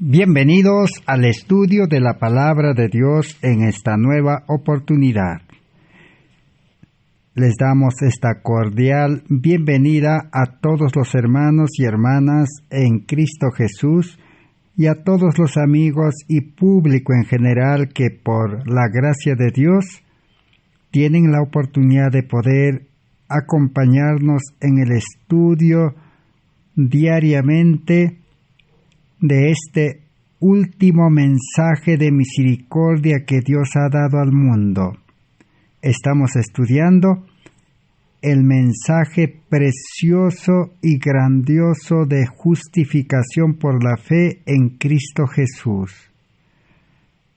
Bienvenidos al estudio de la Palabra de Dios en esta nueva oportunidad. Les damos esta cordial bienvenida a todos los hermanos y hermanas en Cristo Jesús y a todos los amigos y público en general que por la gracia de Dios tienen la oportunidad de poder acompañarnos en el estudio diariamente de este último mensaje de misericordia que Dios ha dado al mundo. Estamos estudiando el mensaje precioso y grandioso de justificación por la fe en Cristo Jesús.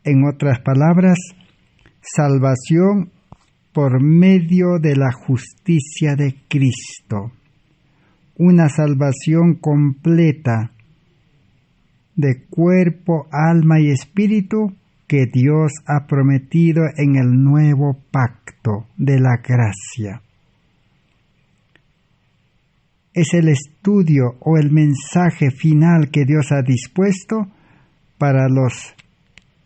En otras palabras, salvación por medio de la justicia de Cristo. Una salvación completa de cuerpo, alma y espíritu que Dios ha prometido en el nuevo pacto de la gracia. Es el estudio o el mensaje final que Dios ha dispuesto para los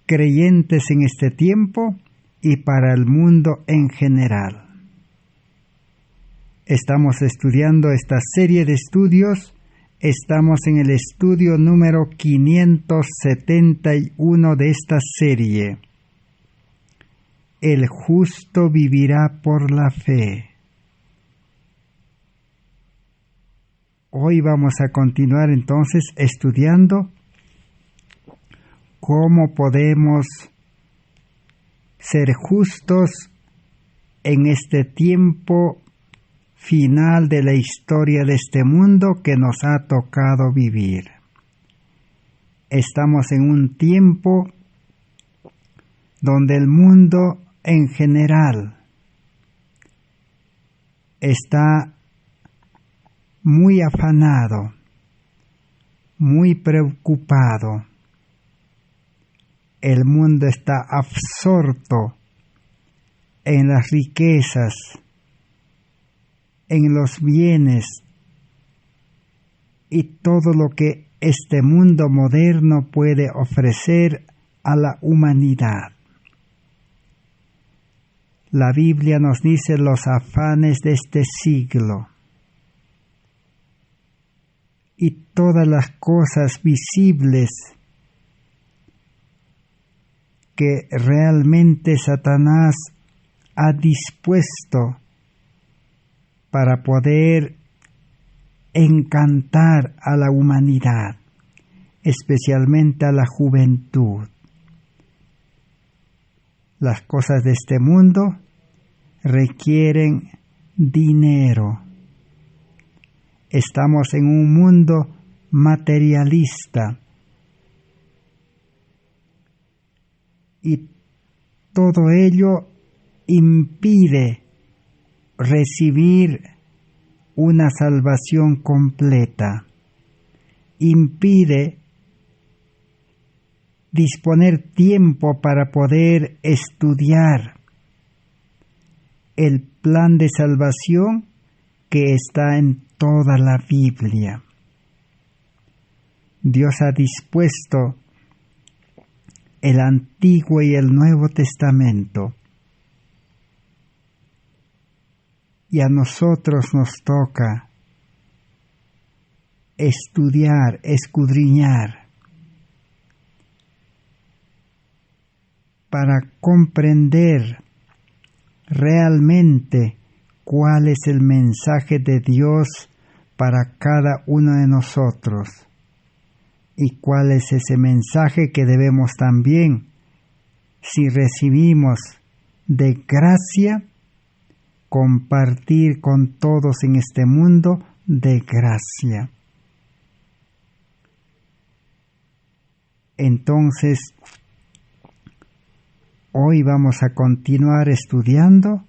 creyentes en este tiempo y para el mundo en general. Estamos estudiando esta serie de estudios. Estamos en el estudio número 571 de esta serie. El justo vivirá por la fe. Hoy vamos a continuar entonces estudiando cómo podemos ser justos en este tiempo final de la historia de este mundo que nos ha tocado vivir. Estamos en un tiempo donde el mundo en general está muy afanado, muy preocupado. El mundo está absorto en las riquezas, en los bienes y todo lo que este mundo moderno puede ofrecer a la humanidad. La Biblia nos dice los afanes de este siglo y todas las cosas visibles que realmente Satanás ha dispuesto para poder encantar a la humanidad, especialmente a la juventud. Las cosas de este mundo requieren dinero. Estamos en un mundo materialista y todo ello impide recibir una salvación completa, impide disponer tiempo para poder estudiar el plan de salvación que está en toda la Biblia. Dios ha dispuesto el Antiguo y el Nuevo Testamento. Y a nosotros nos toca estudiar, escudriñar, para comprender realmente cuál es el mensaje de Dios para cada uno de nosotros y cuál es ese mensaje que debemos también, si recibimos de gracia, compartir con todos en este mundo de gracia. Entonces, hoy vamos a continuar estudiando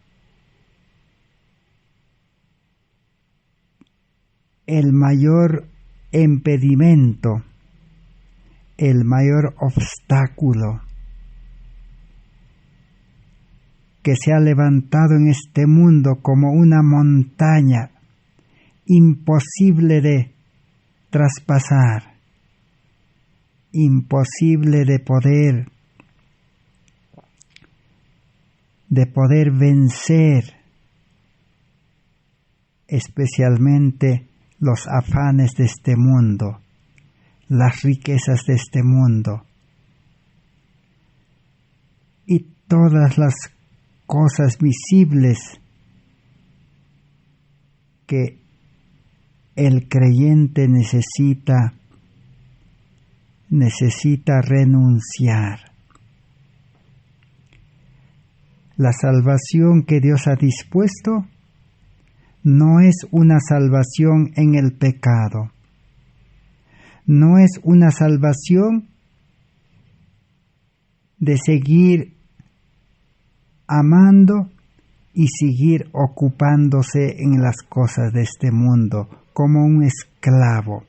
el mayor impedimento, el mayor obstáculo que se ha levantado en este mundo como una montaña imposible de traspasar, imposible de poder vencer, especialmente los afanes de este mundo, las riquezas de este mundo y todas las cosas visibles que el creyente necesita renunciar. La salvación que Dios ha dispuesto no es una salvación en el pecado, no es una salvación de seguir amando y seguir ocupándose en las cosas de este mundo como un esclavo.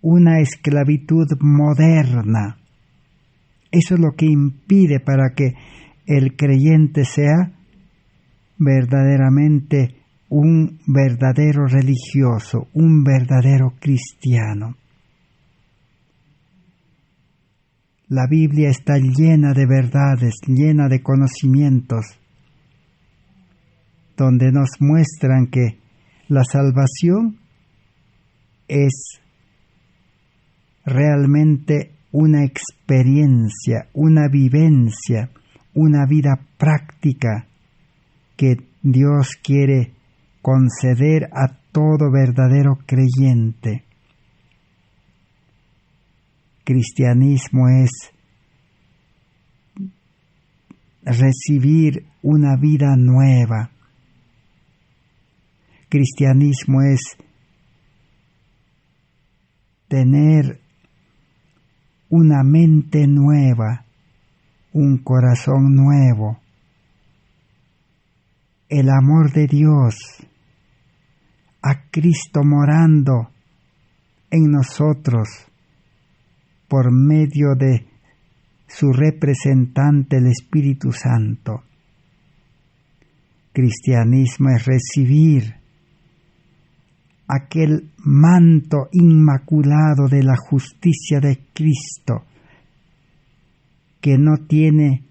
Una esclavitud moderna. Eso es lo que impide para que el creyente sea verdaderamente un verdadero religioso, un verdadero cristiano. La Biblia está llena de verdades, llena de conocimientos, donde nos muestran que la salvación es realmente una experiencia, una vivencia, una vida práctica que Dios quiere conceder a todo verdadero creyente. Cristianismo es recibir una vida nueva. Cristianismo es tener una mente nueva, un corazón nuevo, el amor de Dios, a Cristo morando en nosotros por medio de su representante, el Espíritu Santo. Cristianismo es recibir aquel manto inmaculado de la justicia de Cristo, que no tiene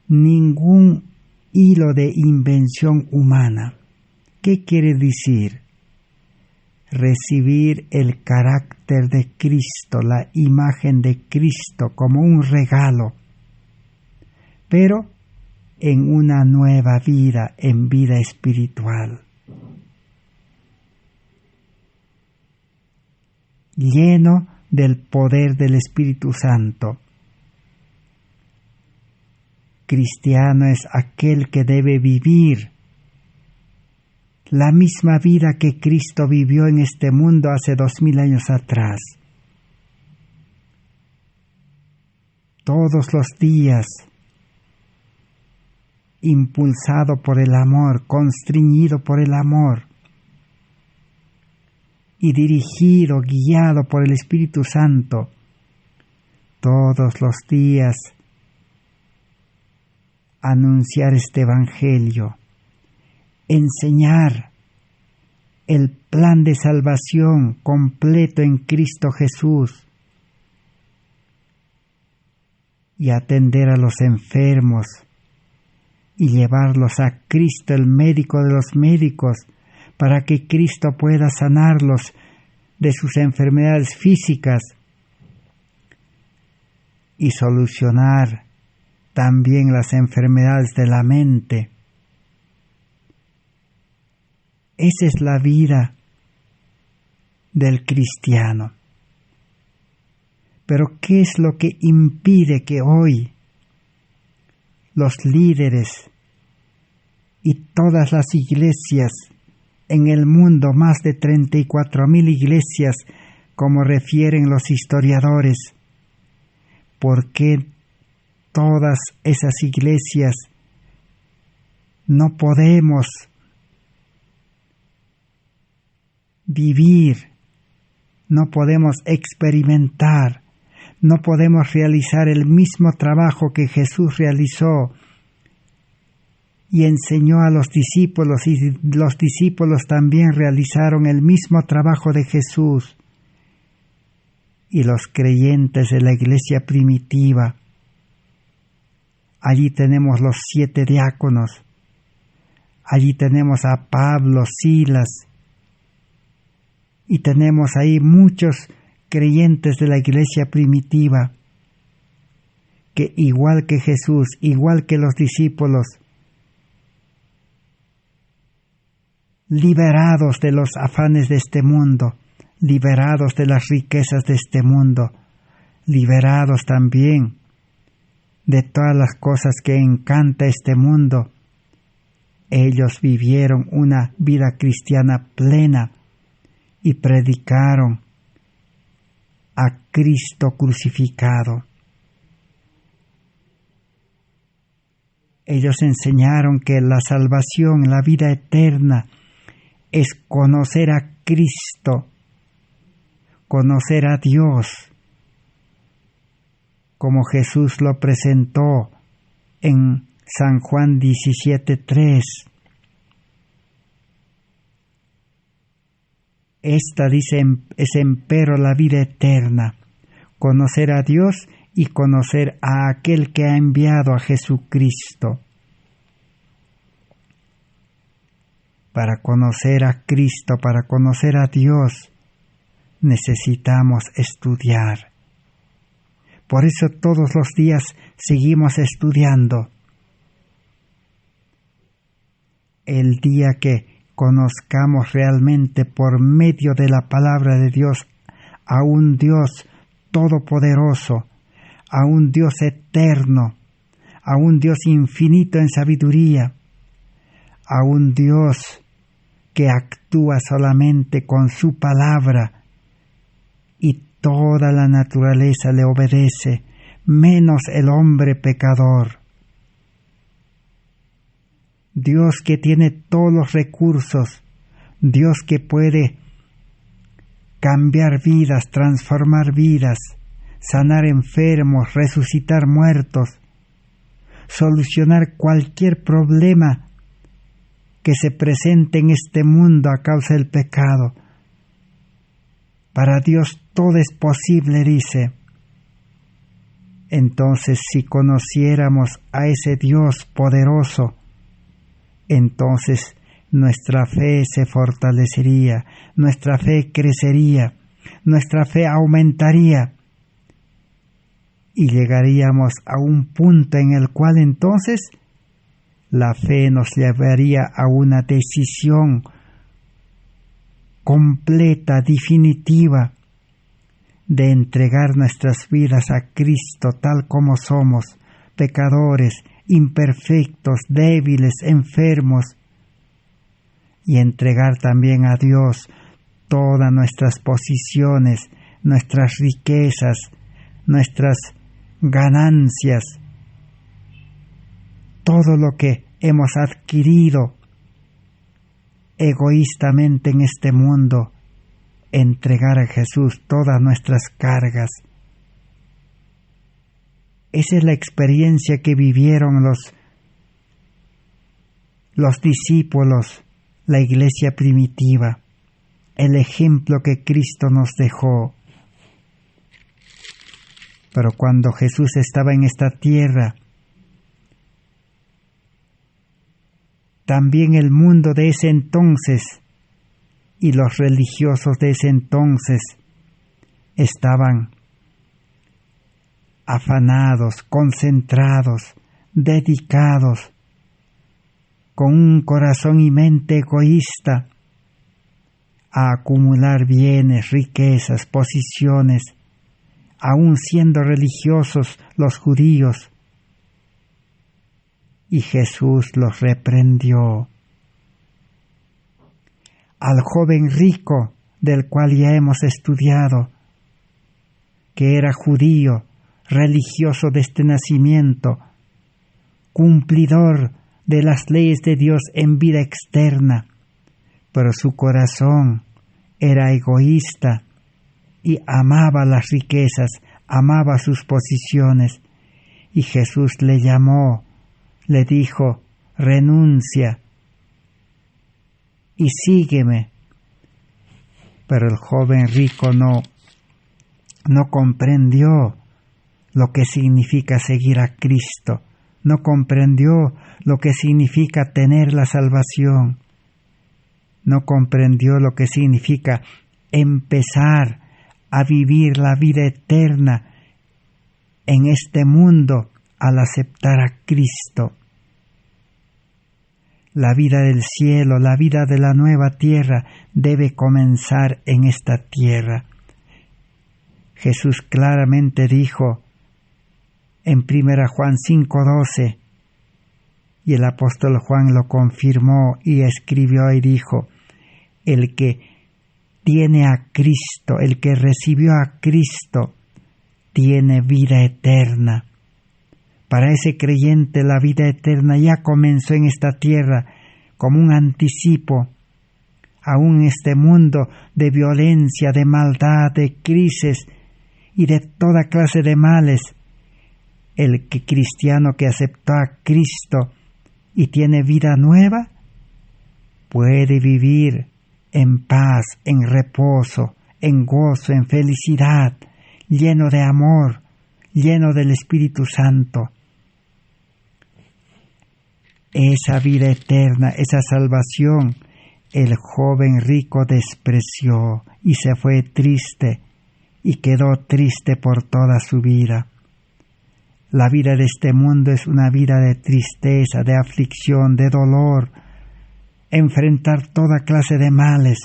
ningún hilo de invención humana. ¿Qué quiere decir? Recibir el carácter de Cristo, la imagen de Cristo como un regalo, pero en una nueva vida, en vida espiritual, lleno del poder del Espíritu Santo. Cristiano es aquel que debe vivir la misma vida que Cristo vivió en este mundo hace 2000 años atrás. Todos los días, impulsado por el amor, constreñido por el amor y dirigido, guiado por el Espíritu Santo, todos los días anunciar este Evangelio, enseñar el plan de salvación completo en Cristo Jesús y atender a los enfermos y llevarlos a Cristo, el médico de los médicos, para que Cristo pueda sanarlos de sus enfermedades físicas y solucionar también las enfermedades de la mente. Esa es la vida del cristiano. Pero ¿qué es lo que impide que hoy los líderes y todas las iglesias en el mundo, más de 34,000 iglesias, como refieren los historiadores, por qué todas esas iglesias no podemos vivir, no podemos experimentar, no podemos realizar el mismo trabajo que Jesús realizó y enseñó a los discípulos, y los discípulos también realizaron el mismo trabajo de Jesús, y los creyentes de la iglesia primitiva. Allí tenemos los 7 diáconos. Allí tenemos a Pablo, Silas, y tenemos ahí muchos creyentes de la iglesia primitiva que, igual que Jesús, igual que los discípulos, liberados de los afanes de este mundo, liberados de las riquezas de este mundo, liberados también de todas las cosas que encanta este mundo, ellos vivieron una vida cristiana plena y predicaron a Cristo crucificado. Ellos enseñaron que la salvación, la vida eterna, es conocer a Cristo, conocer a Dios, como Jesús lo presentó en San Juan 17:3. Esta, dice, es empero la vida eterna, conocer a Dios y conocer a aquel que ha enviado a Jesucristo. Para conocer a Cristo, para conocer a Dios, necesitamos estudiar. Por eso todos los días seguimos estudiando. El día que conozcamos realmente por medio de la palabra de Dios a un Dios todopoderoso, a un Dios eterno, a un Dios infinito en sabiduría, a un Dios que actúa solamente con su palabra y toda la naturaleza le obedece, menos el hombre pecador. Dios que tiene todos los recursos, Dios que puede cambiar vidas, transformar vidas, sanar enfermos, resucitar muertos, solucionar cualquier problema que se presente en este mundo a causa del pecado. Para Dios todo es posible, dice. Entonces, si conociéramos a ese Dios poderoso, entonces nuestra fe se fortalecería, nuestra fe crecería, nuestra fe aumentaría y llegaríamos a un punto en el cual entonces la fe nos llevaría a una decisión completa, definitiva, de entregar nuestras vidas a Cristo tal como somos, pecadores, imperfectos, débiles, enfermos, y entregar también a Dios todas nuestras posiciones, nuestras riquezas, nuestras ganancias, todo lo que hemos adquirido egoístamente en este mundo, entregar a Jesús todas nuestras cargas. Esa es la experiencia que vivieron los discípulos, la iglesia primitiva, el ejemplo que Cristo nos dejó. Pero cuando Jesús estaba en esta tierra, también el mundo de ese entonces y los religiosos de ese entonces estaban afanados, concentrados, dedicados, con un corazón y mente egoísta, a acumular bienes, riquezas, posiciones, aun siendo religiosos los judíos. Y Jesús los reprendió. Al joven rico, del cual ya hemos estudiado, que era judío, religioso desde nacimiento, cumplidor de las leyes de Dios en vida externa, pero su corazón era egoísta y amaba las riquezas, amaba sus posiciones, y Jesús le llamó, le dijo: renuncia y sígueme. Pero el joven rico no no comprendió lo que significa seguir a Cristo, no comprendió lo que significa tener la salvación, no comprendió lo que significa empezar a vivir la vida eterna en este mundo al aceptar a Cristo. La vida del cielo, la vida de la nueva tierra debe comenzar en esta tierra. Jesús claramente dijo en 1 Juan 5:12, y el apóstol Juan lo confirmó y escribió y dijo: el que tiene a Cristo, el que recibió a Cristo, tiene vida eterna. Para ese creyente la vida eterna ya comenzó en esta tierra como un anticipo. Aún en este mundo de violencia, de maldad, de crisis y de toda clase de males, el cristiano que aceptó a Cristo y tiene vida nueva, puede vivir en paz, en reposo, en gozo, en felicidad, lleno de amor, lleno del Espíritu Santo. Esa vida eterna, esa salvación, el joven rico despreció y se fue triste y quedó triste por toda su vida. La vida de este mundo es una vida de tristeza, de aflicción, de dolor, enfrentar toda clase de males.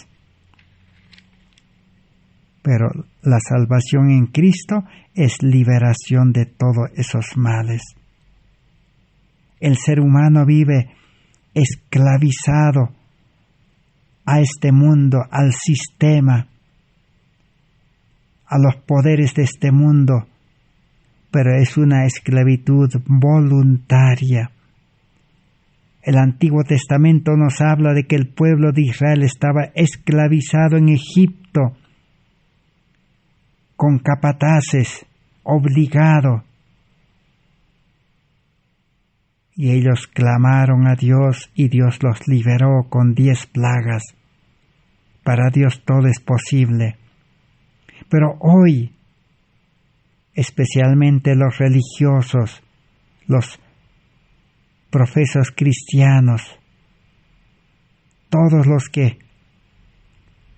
Pero la salvación en Cristo es liberación de todos esos males. El ser humano vive esclavizado a este mundo, al sistema, a los poderes de este mundo, pero es una esclavitud voluntaria. El Antiguo Testamento nos habla de que el pueblo de Israel estaba esclavizado en Egipto, con capataces, obligado. Y ellos clamaron a Dios y Dios los liberó con 10 plagas. Para Dios todo es posible. Pero hoy, especialmente los religiosos, los profesos cristianos, todos los que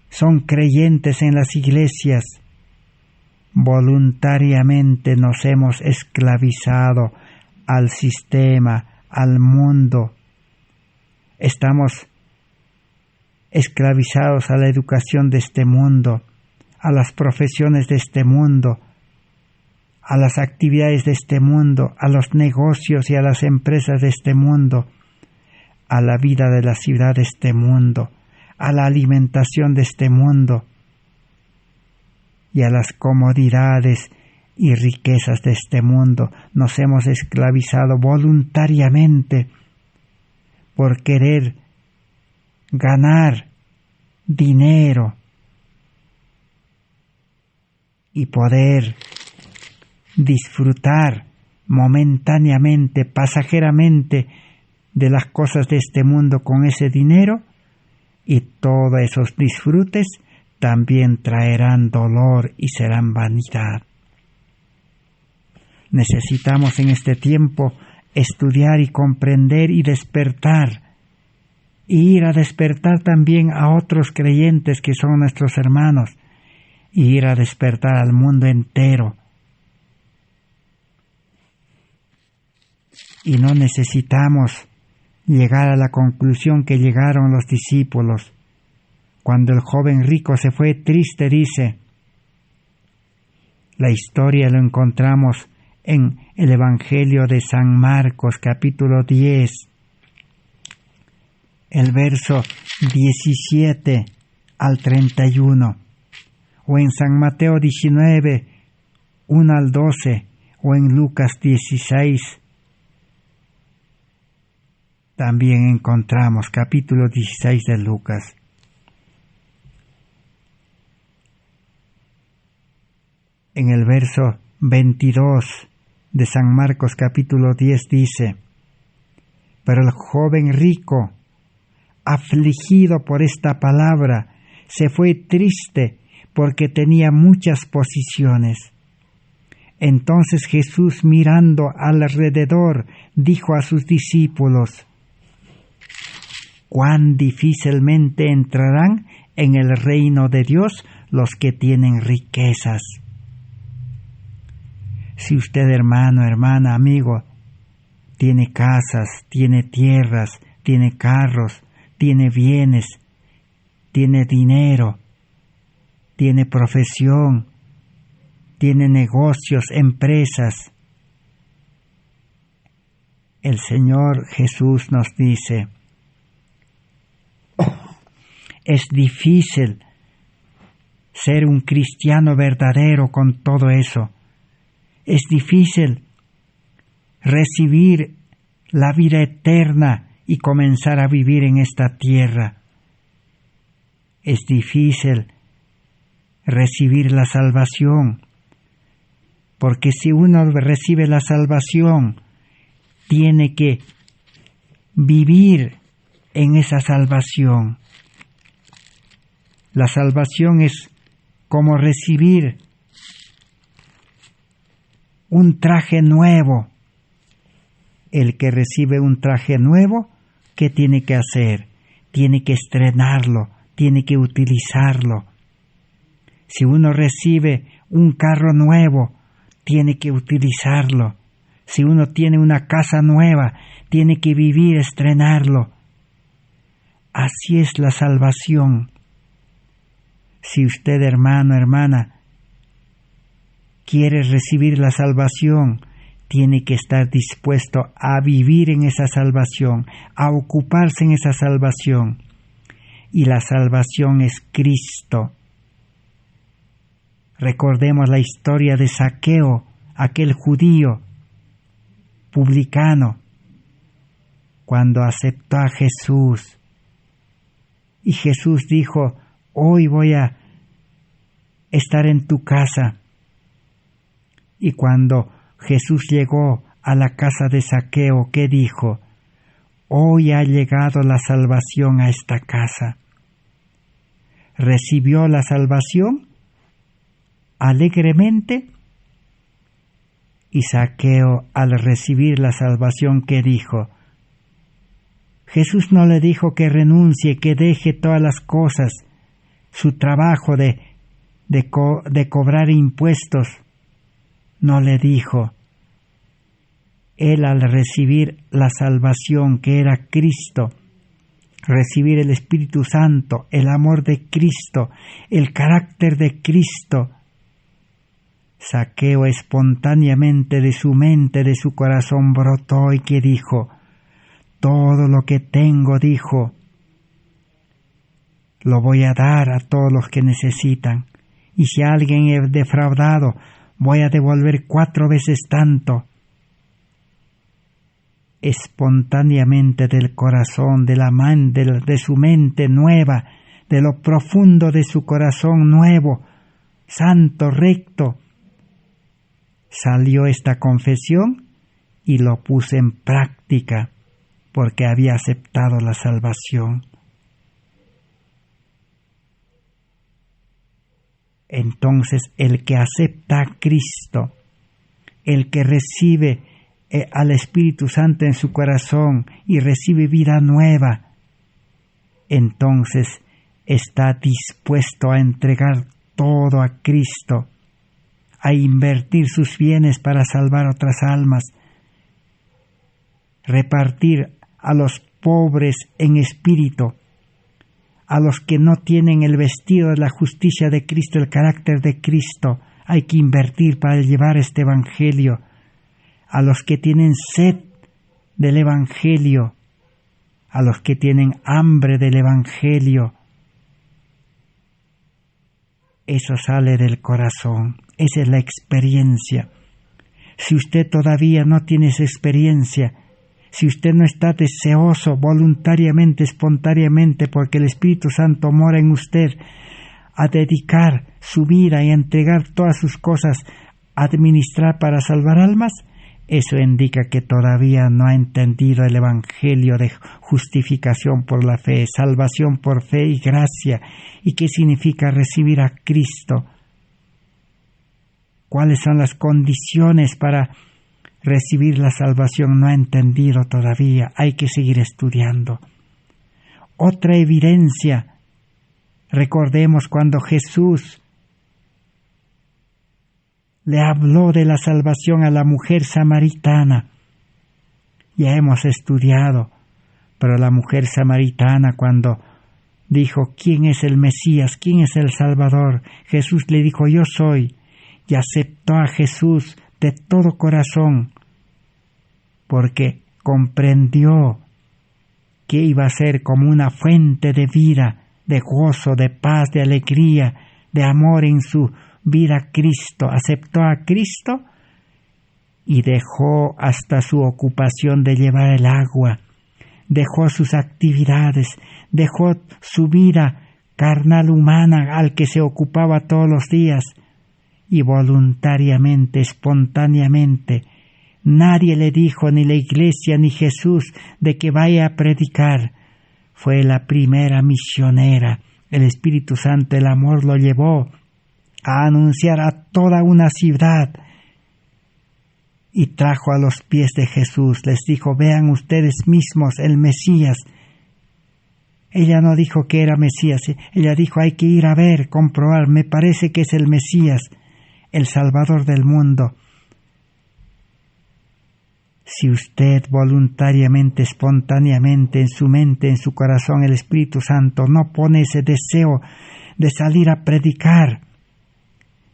son creyentes en las iglesias, voluntariamente nos hemos esclavizado al sistema, al mundo. Estamos esclavizados a la educación de este mundo, a las profesiones de este mundo, a las actividades de este mundo, a los negocios y a las empresas de este mundo, a la vida de la ciudad de este mundo, a la alimentación de este mundo y a las comodidades y riquezas de este mundo. Nos hemos esclavizado voluntariamente por querer ganar dinero y poder disfrutar momentáneamente, pasajeramente, de las cosas de este mundo con ese dinero, y todos esos disfrutes también traerán dolor y serán vanidad. Necesitamos en este tiempo estudiar y comprender y despertar, y ir a despertar también a otros creyentes que son nuestros hermanos, y ir a despertar al mundo entero. Y no necesitamos llegar a la conclusión que llegaron los discípulos. Cuando el joven rico se fue triste, dice, la historia lo encontramos en el Evangelio de San Marcos, capítulo 10, el verso 17 al 31, o en San Mateo 19, 1 al 12, o en Lucas 16, también encontramos capítulo 16 de Lucas. En el verso 22 de San Marcos capítulo 10 dice, pero el joven rico, afligido por esta palabra, se fue triste porque tenía muchas posiciones. Entonces Jesús, mirando alrededor, dijo a sus discípulos: «Cuán difícilmente entrarán en el reino de Dios los que tienen riquezas». Si usted, hermano, hermana, amigo, tiene casas, tiene tierras, tiene carros, tiene bienes, tiene dinero, tiene profesión, tiene negocios, empresas, el Señor Jesús nos dice: es difícil ser un cristiano verdadero con todo eso. Es difícil recibir la vida eterna y comenzar a vivir en esta tierra. Es difícil recibir la salvación, porque si uno recibe la salvación, tiene que vivir en esa salvación. La salvación es como recibir un traje nuevo. El que recibe un traje nuevo, ¿qué tiene que hacer? Tiene que estrenarlo, tiene que utilizarlo. Si uno recibe un carro nuevo, tiene que utilizarlo. Si uno tiene una casa nueva, tiene que vivir, estrenarlo. Así es la salvación. Si usted, hermano, hermana, quiere recibir la salvación, tiene que estar dispuesto a vivir en esa salvación, a ocuparse en esa salvación. Y la salvación es Cristo. Recordemos la historia de Zaqueo, aquel judío publicano, cuando aceptó a Jesús. Y Jesús dijo: hoy voy a estar en tu casa. Y cuando Jesús llegó a la casa de Zaqueo, ¿qué dijo? Hoy ha llegado la salvación a esta casa. ¿Recibió la salvación alegremente? Y Zaqueo, al recibir la salvación, ¿qué dijo? Jesús no le dijo que renuncie, que deje todas las cosas, su trabajo de cobrar impuestos. No le dijo. Él, al recibir la salvación que era Cristo, recibir el Espíritu Santo, el amor de Cristo, el carácter de Cristo, Zaqueo espontáneamente de su mente, de su corazón brotó y que dijo: todo lo que tengo, dijo, lo voy a dar a todos los que necesitan. Y si alguien es defraudado, voy a devolver 4 veces tanto. Espontáneamente del corazón, de su mente nueva, de lo profundo de su corazón nuevo, santo, recto, salió esta confesión y lo puse en práctica porque había aceptado la salvación. Entonces, el que acepta a Cristo, el que recibe al Espíritu Santo en su corazón y recibe vida nueva, entonces está dispuesto a entregar todo a Cristo, a invertir sus bienes para salvar otras almas, repartir a los pobres en espíritu, a los que no tienen el vestido de la justicia de Cristo, el carácter de Cristo, hay que invertir para llevar este evangelio, a los que tienen sed del evangelio, a los que tienen hambre del evangelio. Eso sale del corazón, esa es la experiencia. Si usted todavía no tiene esa experiencia, si usted no está deseoso voluntariamente, espontáneamente, porque el Espíritu Santo mora en usted, a dedicar su vida y a entregar todas sus cosas a administrar para salvar almas, Eso indica que todavía no ha entendido el Evangelio de justificación por la fe, salvación por fe y gracia, y qué significa recibir a Cristo. ¿Cuáles son las condiciones para recibir la salvación? No ha entendido todavía, hay que seguir estudiando. Otra evidencia, recordemos cuando Jesús le habló de la salvación a la mujer samaritana. Ya hemos estudiado, pero la mujer samaritana cuando dijo, ¿quién es el Mesías? ¿Quién es el Salvador? Jesús le dijo, yo soy, y aceptó a Jesús de todo corazón, porque comprendió que iba a ser como una fuente de vida, de gozo, de paz, de alegría, de amor en su vida Cristo. Aceptó a Cristo y dejó hasta su ocupación de llevar el agua, dejó sus actividades, dejó su vida carnal humana al que se ocupaba todos los días y voluntariamente, espontáneamente. Nadie le dijo, ni la iglesia ni Jesús, de que vaya a predicar. Fue la primera misionera. El Espíritu Santo, el amor, lo llevó a anunciar a toda una ciudad y trajo a los pies de Jesús. Les dijo, vean ustedes mismos el Mesías. Ella no dijo que era Mesías, ella dijo, hay que ir a ver, comprobar, me parece que es el Mesías, el Salvador del mundo. Si usted voluntariamente, espontáneamente, en su mente, en su corazón, el Espíritu Santo no pone ese deseo de salir a predicar,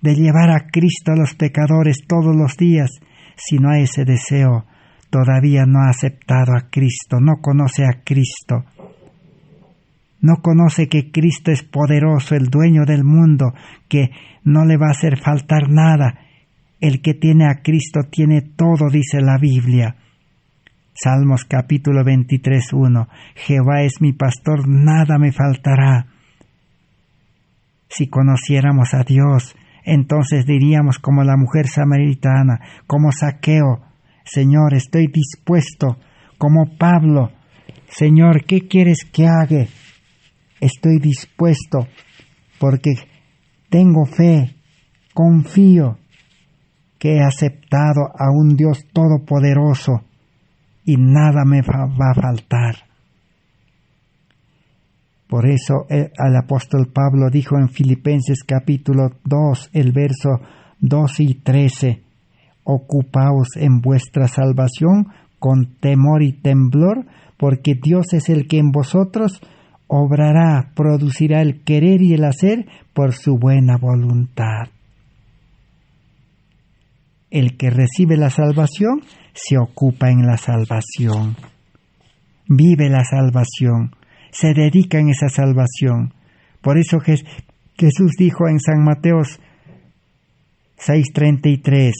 de llevar a Cristo a los pecadores todos los días, si no hay ese deseo, todavía no ha aceptado a Cristo, no conoce a Cristo. No conoce que Cristo es poderoso, el dueño del mundo, que no le va a hacer faltar nada. El que tiene a Cristo tiene todo, dice la Biblia. Salmos capítulo 23:1. Jehová es mi pastor, nada me faltará. Si conociéramos a Dios, entonces diríamos como la mujer samaritana, como Zaqueo, Señor, estoy dispuesto, como Pablo, Señor, ¿qué quieres que haga? Estoy dispuesto porque tengo fe, confío que he aceptado a un Dios todopoderoso y nada me va a faltar. Por eso el apóstol Pablo dijo en Filipenses capítulo 2, el verso 12 y 13, ocupaos en vuestra salvación con temor y temblor, porque Dios es el que en vosotros obrará, producirá el querer y el hacer por su buena voluntad. El que recibe la salvación se ocupa en la salvación, vive la salvación, se dedica en esa salvación. Por eso Jesús dijo en San Mateo 6:33,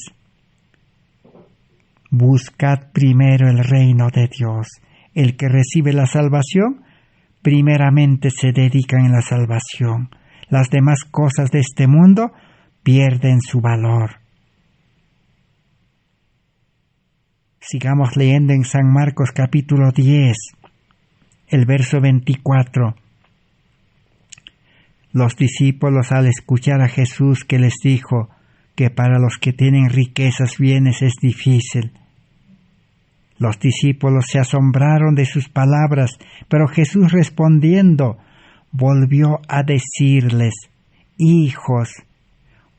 buscad primero el reino de Dios. El que recibe la salvación, primeramente se dedica en la salvación. Las demás cosas de este mundo pierden su valor. Sigamos leyendo en San Marcos capítulo 10, el verso 24. Los discípulos, al escuchar a Jesús que les dijo que para los que tienen riquezas, bienes es difícil, los discípulos se asombraron de sus palabras, pero Jesús respondiendo, volvió a decirles, hijos,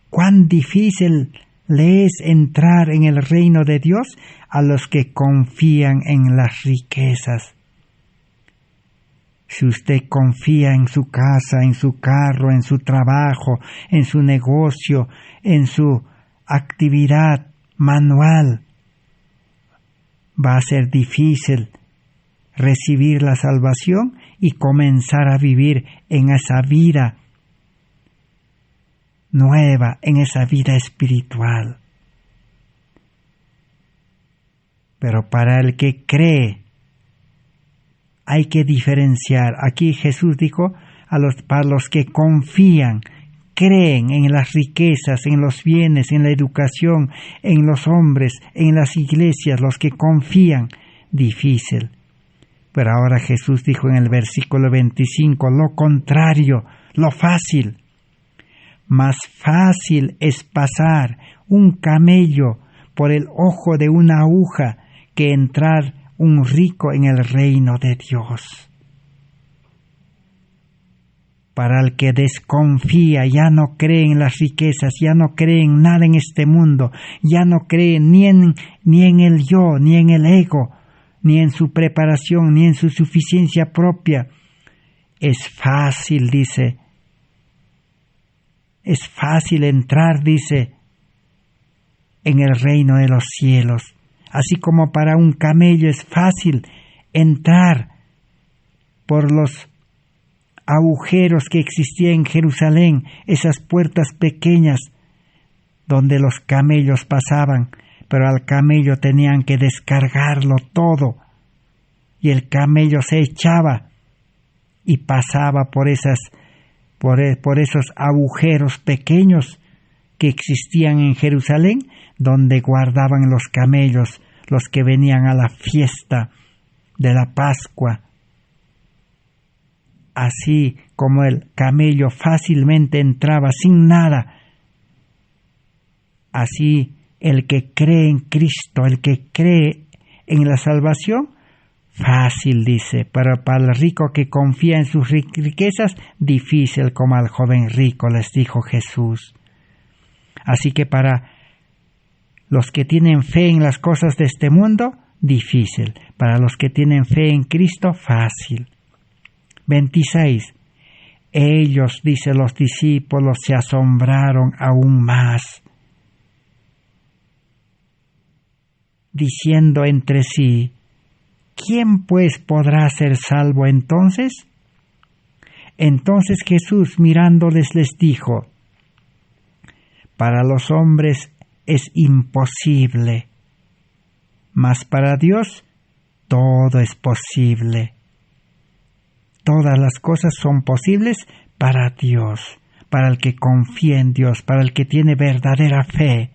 cuán difícil le es entrar en el reino de Dios a los que confían en las riquezas. Si usted confía en su casa, en su carro, en su trabajo, en su negocio, en su actividad manual, va a ser difícil recibir la salvación y comenzar a vivir en esa vida nueva, en esa vida espiritual. Pero para el que cree, hay que diferenciar. Aquí Jesús dijo para los que confían. creen en las riquezas, en los bienes, en la educación, en los hombres, en las iglesias, los que confían, difícil. Pero ahora Jesús dijo en el versículo 25, lo contrario, lo fácil. Más fácil es pasar un camello por el ojo de una aguja que entrar un rico en el reino de Dios. Para el que desconfía, ya no cree en las riquezas, ya no cree en nada en este mundo, ya no cree ni en el yo, ni en el ego, ni en su preparación, ni en su suficiencia propia. Es fácil, dice. Es fácil entrar, dice, en el reino de los cielos. Así como para un camello es fácil entrar por los agujeros que existían en Jerusalén, esas puertas pequeñas donde los camellos pasaban, pero al camello tenían que descargarlo todo, y el camello se echaba y pasaba por esos agujeros pequeños que existían en Jerusalén, donde guardaban los camellos, los que venían a la fiesta de la Pascua. Así como el camello fácilmente entraba sin nada, así el que cree en Cristo, el que cree en la salvación, fácil, dice, pero para el rico que confía en sus riquezas, difícil, como al joven rico, les dijo Jesús. Así que para los que tienen fe en las cosas de este mundo, difícil. Para los que tienen fe en Cristo, fácil. 26. Ellos, dice, los discípulos se asombraron aún más, diciendo entre sí, ¿quién pues podrá ser salvo entonces? Entonces Jesús mirándoles les dijo, para los hombres es imposible, mas para Dios todo es posible. Todas las cosas son posibles para Dios, para el que confía en Dios, para el que tiene verdadera fe.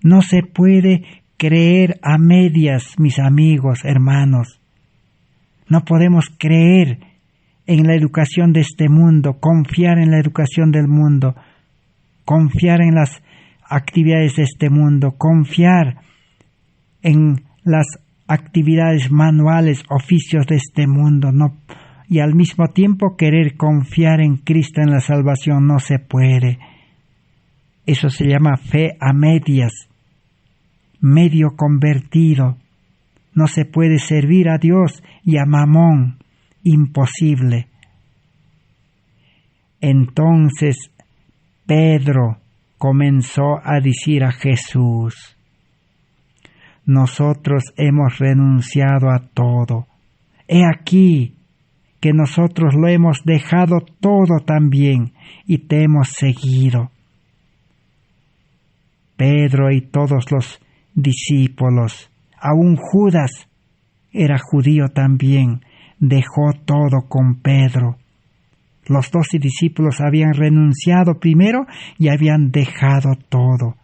No se puede creer a medias, mis amigos, hermanos. No podemos creer en la educación de este mundo, confiar en la educación del mundo, confiar en las actividades de este mundo, confiar en las actividades manuales, oficios de este mundo, no, y al mismo tiempo querer confiar en Cristo, en la salvación, no se puede. Eso se llama fe a medias, medio convertido. No se puede servir a Dios y a Mamón, imposible. Entonces Pedro comenzó a decir a Jesús, nosotros hemos renunciado a todo. He aquí que nosotros lo hemos dejado todo también y te hemos seguido. Pedro y todos los discípulos, aún Judas era judío también, dejó todo con Pedro. Los 12 discípulos habían renunciado primero y habían dejado todo.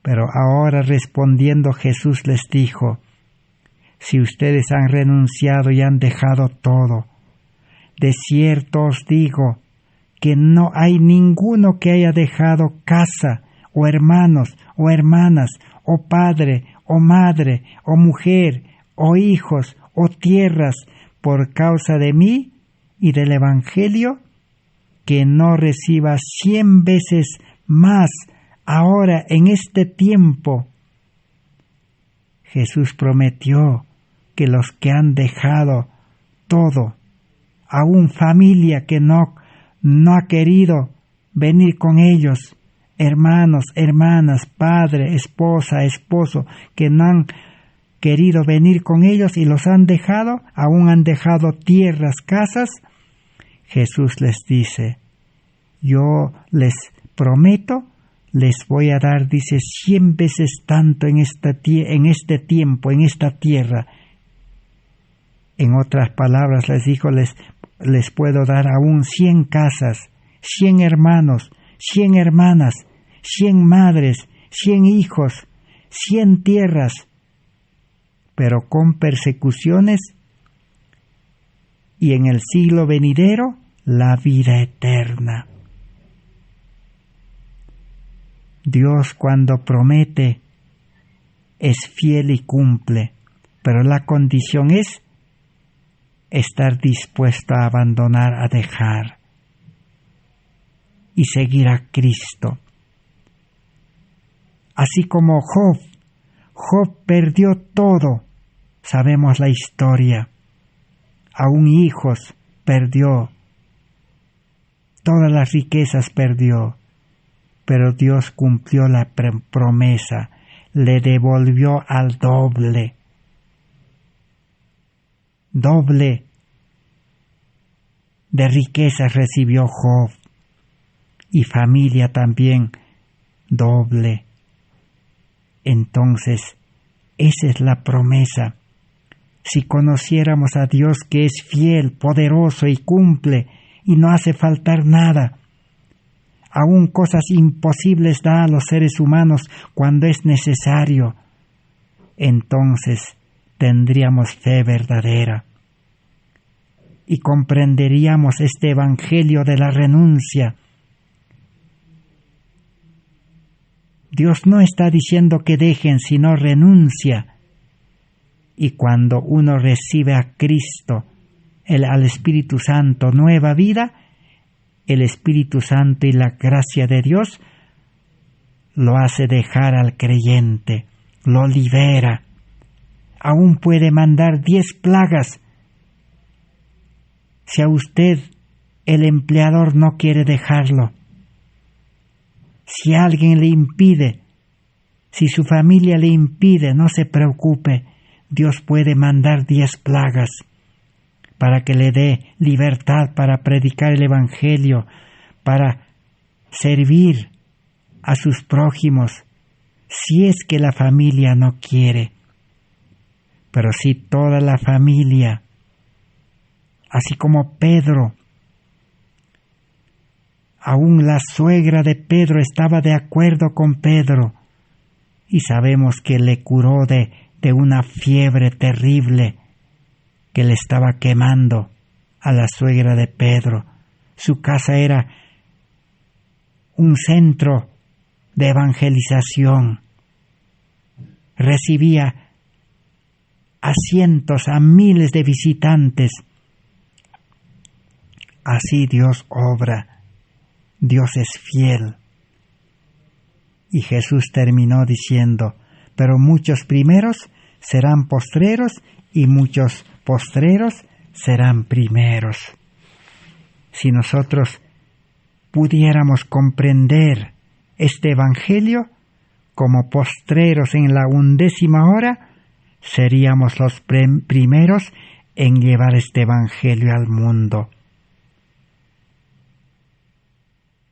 Pero ahora respondiendo Jesús les dijo, si ustedes han renunciado y han dejado todo, de cierto os digo que no hay ninguno que haya dejado casa, o hermanos, o hermanas, o padre, o madre, o mujer, o hijos, o tierras, por causa de mí y del Evangelio, que no reciba 100 veces más ahora en este tiempo. Jesús prometió que los que han dejado todo, aún familia que no ha querido venir con ellos, hermanos, hermanas, padre, esposa, esposo, que no han querido venir con ellos y los han dejado, aún han dejado tierras, casas, Jesús les dice, yo les prometo, les voy a dar, dice, 100 veces tanto en este tiempo, en esta tierra. En otras palabras les dijo, les puedo dar aún 100 casas, 100 hermanos, 100 hermanas, 100 madres, 100 hijos, 100 tierras, pero con persecuciones, y en el siglo venidero la vida eterna. Dios, cuando promete, es fiel y cumple, pero la condición es estar dispuesto a abandonar, a dejar y seguir a Cristo. Así como Job perdió todo, sabemos la historia, aún hijos perdió, todas las riquezas perdió, pero Dios cumplió la promesa, le devolvió al doble. Doble de riquezas recibió Job, y familia también doble. Entonces, esa es la promesa. Si conociéramos a Dios que es fiel, poderoso y cumple, y no hace faltar nada, aún cosas imposibles da a los seres humanos cuando es necesario, entonces tendríamos fe verdadera y comprenderíamos este evangelio de la renuncia. Dios no está diciendo que dejen, sino renuncia. Y cuando uno recibe a Cristo, al Espíritu Santo, nueva vida, el Espíritu Santo y la gracia de Dios lo hace dejar al creyente, lo libera. Aún puede mandar 10 plagas. Si a usted, el empleador, no quiere dejarlo, si alguien le impide, si su familia le impide, no se preocupe, Dios puede mandar 10 plagas para que le dé libertad para predicar el Evangelio, para servir a sus prójimos, si es que la familia no quiere. Pero si toda la familia, así como Pedro, aún la suegra de Pedro estaba de acuerdo con Pedro, y sabemos que le curó de una fiebre terrible que le estaba quemando a la suegra de Pedro. Su casa era un centro de evangelización. Recibía a cientos, a miles de visitantes. Así Dios obra. Dios es fiel. Y Jesús terminó diciendo, pero muchos primeros serán postreros y muchos postreros serán primeros. Si nosotros pudiéramos comprender este evangelio como postreros en la 11ª hora, seríamos los primeros en llevar este evangelio al mundo.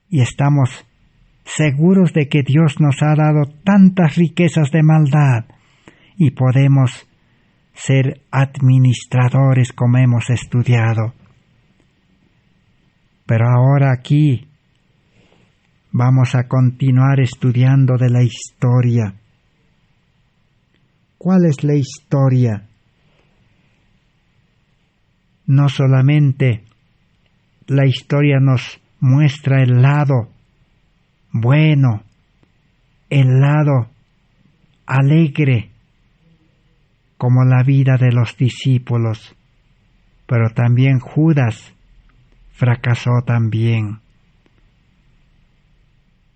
Y estamos seguros de que Dios nos ha dado tantas riquezas de maldad y podemos ser administradores como hemos estudiado. Pero ahora aquí vamos a continuar estudiando de la historia. ¿Cuál es la historia? No solamente la historia nos muestra el lado bueno, el lado alegre, como la vida de los discípulos, pero también Judas fracasó también.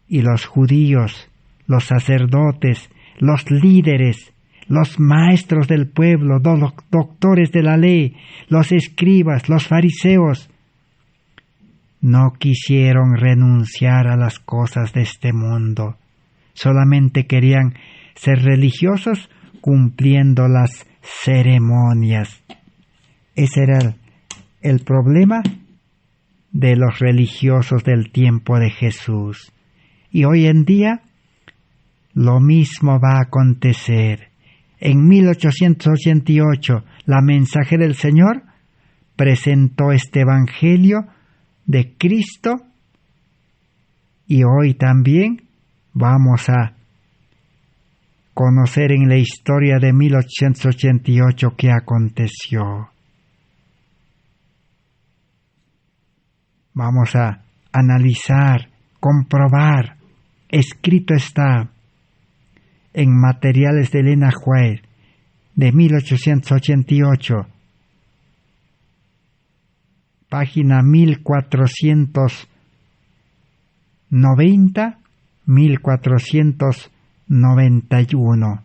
Y los judíos, los sacerdotes, los líderes, los maestros del pueblo, los doctores de la ley, los escribas, los fariseos, no quisieron renunciar a las cosas de este mundo. Solamente querían ser religiosos cumpliendo las ceremonias. Ese era el problema de los religiosos del tiempo de Jesús. Y hoy en día lo mismo va a acontecer. En 1888, la Mensaje del Señor presentó este Evangelio de Cristo Y hoy también vamos a conocer en la historia de 1888 qué aconteció. Vamos a analizar, comprobar. Escrito está en Materiales de Elena White de 1888, página 1490-1491.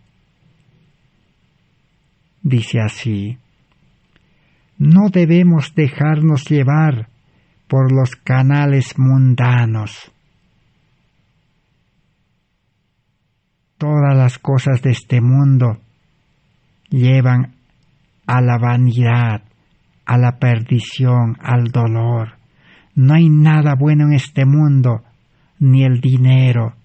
Dice así: no debemos dejarnos llevar por los canales mundanos. Todas las cosas de este mundo llevan a la vanidad, a la perdición, al dolor. No hay nada bueno en este mundo, ni el dinero.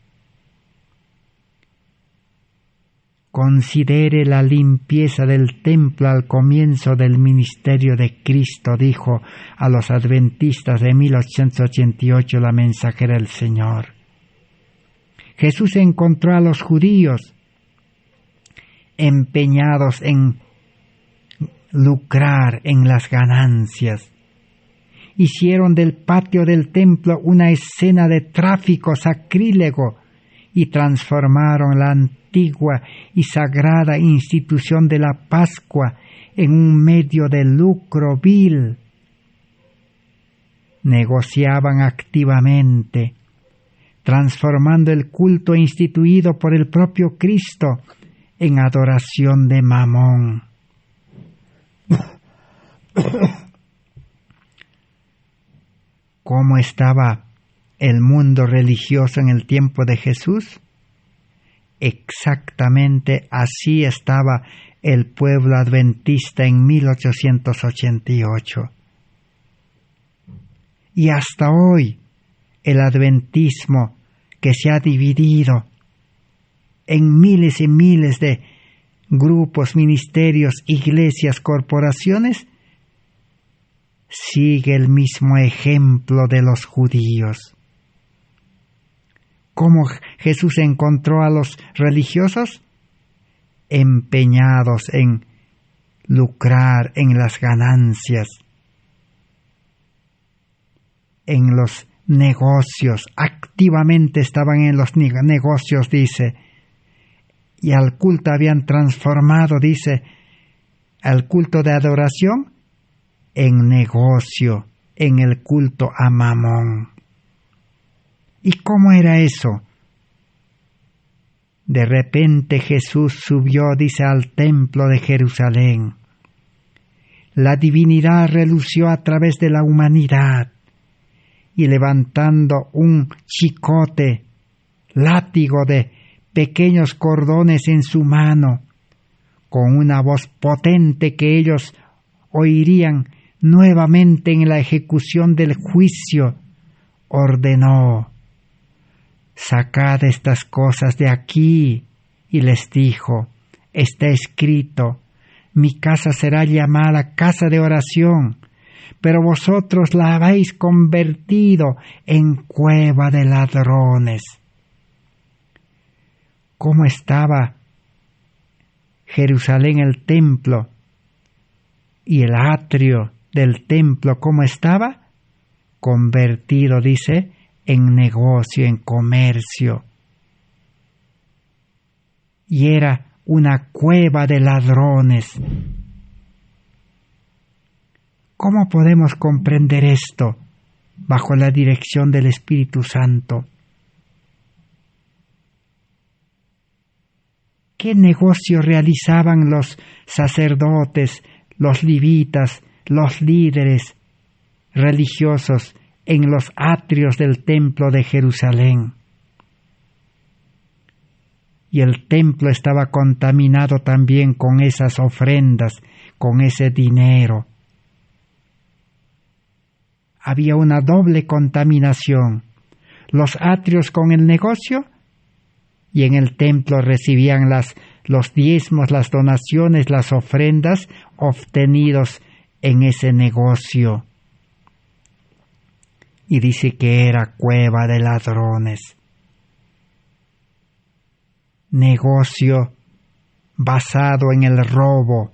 Considere la limpieza del templo al comienzo del ministerio de Cristo, dijo a los adventistas de 1888 la mensajera del Señor. Jesús encontró a los judíos empeñados en lucrar en las ganancias. Hicieron del patio del templo una escena de tráfico sacrílego y transformaron la antigua y sagrada institución de la Pascua en un medio de lucro vil. Negociaban activamente, transformando el culto instituido por el propio Cristo en adoración de Mamón. ¿Cómo estaba el mundo religioso en el tiempo de Jesús? Exactamente así estaba el pueblo adventista en 1888. Y hasta hoy el adventismo, que se ha dividido en miles y miles de grupos, ministerios, iglesias, corporaciones, sigue el mismo ejemplo de los judíos. ¿Cómo Jesús encontró a los religiosos? Empeñados en lucrar en las ganancias, en los negocios, activamente estaban en los negocios, dice, y al culto habían transformado, dice, al culto de adoración en negocio, en el culto a Mamón. ¿Y cómo era eso? De repente Jesús subió, dice, al templo de Jerusalén. La divinidad relució a través de la humanidad y levantando un chicote, látigo de pequeños cordones en su mano, con una voz potente que ellos oirían nuevamente en la ejecución del juicio, ordenó: sacad estas cosas de aquí, y les dijo: está escrito, mi casa será llamada casa de oración, pero vosotros la habéis convertido en cueva de ladrones. ¿Cómo estaba Jerusalén, el templo, y el atrio del templo, cómo estaba? Convertido, dice, en negocio, en comercio. Y era una cueva de ladrones. ¿Cómo podemos comprender esto bajo la dirección del Espíritu Santo? ¿Qué negocio realizaban los sacerdotes, los levitas, los líderes religiosos en los atrios del templo de Jerusalén? Y el templo estaba contaminado también con esas ofrendas, con ese dinero. Había una doble contaminación: los atrios con el negocio, y en el templo recibían los diezmos, las donaciones, las ofrendas obtenidos en ese negocio. y dice que era cueva de ladrones. Negocio basado en el robo,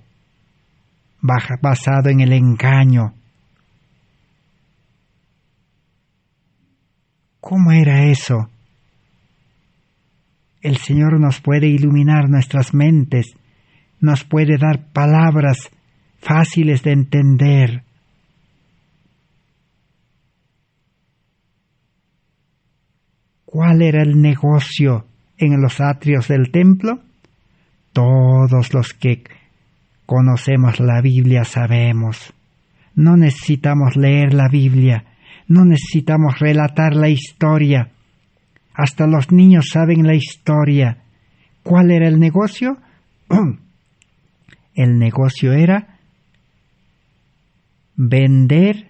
basado en el engaño. ¿Cómo era eso? El Señor nos puede iluminar nuestras mentes, nos puede dar palabras fáciles de entender. ¿Cuál era el negocio en los atrios del templo? Todos los que conocemos la Biblia sabemos. No necesitamos leer la Biblia, no necesitamos relatar la historia. Hasta los niños saben la historia. ¿Cuál era el negocio? El negocio era vender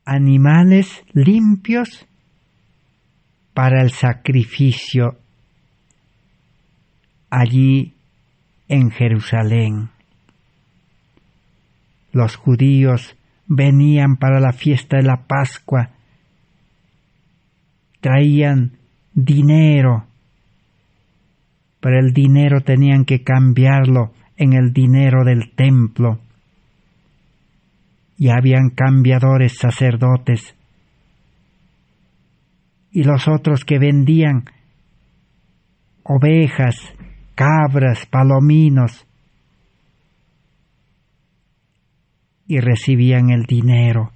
animales limpios para el sacrificio allí en Jerusalén. Los judíos venían para la fiesta de la Pascua, traían dinero, pero el dinero tenían que cambiarlo en el dinero del templo. Y habían cambiadores sacerdotes. Y los otros que vendían ovejas, cabras, palominos, y recibían el dinero.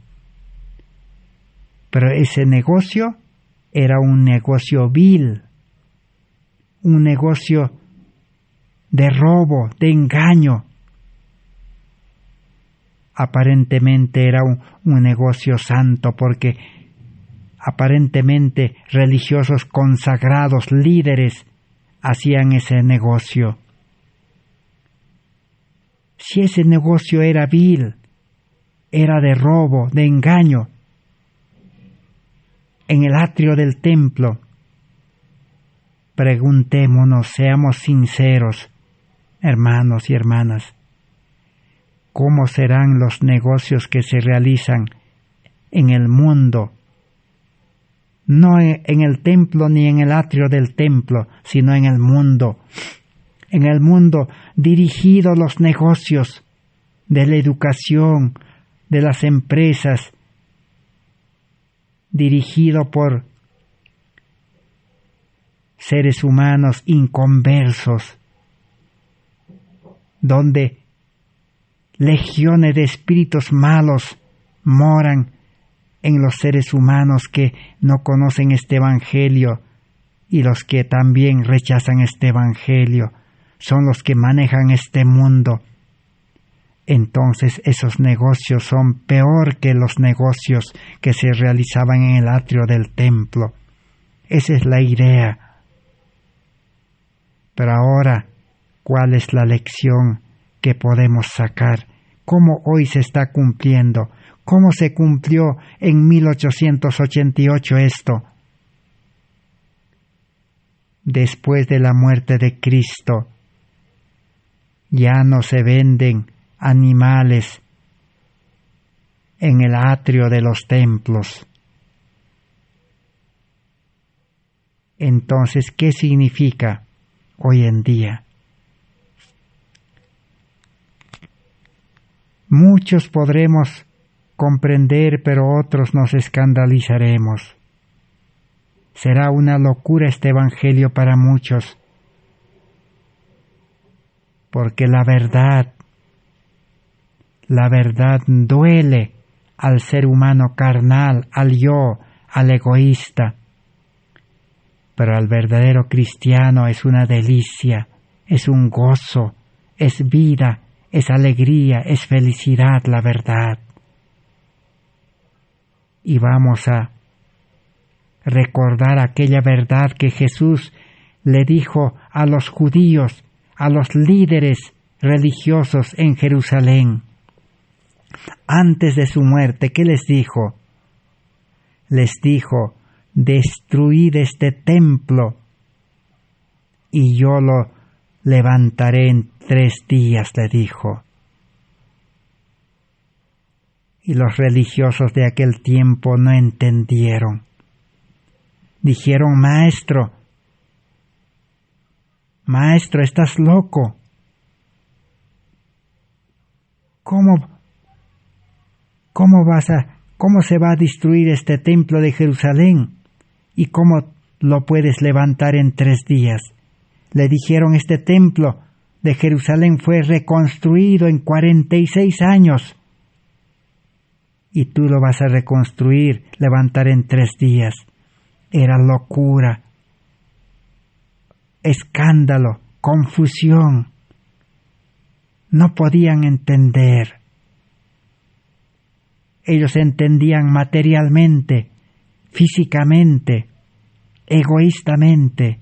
Pero ese negocio era un negocio vil, un negocio de robo, de engaño. Aparentemente era un negocio santo porque aparentemente religiosos consagrados, líderes, hacían ese negocio. Si ese negocio era vil, era de robo, de engaño, en el atrio del templo, preguntémonos, seamos sinceros, hermanos y hermanas, ¿cómo serán los negocios que se realizan en el mundo? No en el templo ni en el atrio del templo, sino en el mundo. En el mundo dirigidos los negocios de la educación, de las empresas, dirigido por seres humanos inconversos, donde legiones de espíritus malos moran en los seres humanos que no conocen este evangelio, y los que también rechazan este evangelio son los que manejan este mundo. Entonces esos negocios son peor que los negocios que se realizaban en el atrio del templo. Esa es la idea. Pero ahora, ¿cuál es la lección que podemos sacar? ¿Cómo hoy se está cumpliendo? ¿Cómo se cumplió en 1888 esto? Después de la muerte de Cristo, ya no se venden animales en el atrio de los templos. Entonces, ¿qué significa hoy en día? Muchos podremos comprender, pero otros nos escandalizaremos. Será una locura este evangelio para muchos, porque la verdad duele al ser humano carnal, al yo, al egoísta. Pero al verdadero cristiano es una delicia, es un gozo, es vida, es alegría, es felicidad la verdad. Y vamos a recordar aquella verdad que Jesús le dijo a los judíos, a los líderes religiosos en Jerusalén. Antes de su muerte, ¿qué les dijo? Les dijo: destruid este templo y yo lo levantaré en 3 días, le dijo. Y los religiosos de aquel tiempo no entendieron. Dijeron: Maestro, estás loco. ¿Cómo se va a destruir este templo de Jerusalén? ¿Y cómo lo puedes levantar en 3 días? Le dijeron: este templo de Jerusalén fue reconstruido en 46 años. Y tú lo vas a reconstruir, levantar en 3 días. Era locura, escándalo, confusión. No podían entender. Ellos entendían materialmente, físicamente, egoístamente.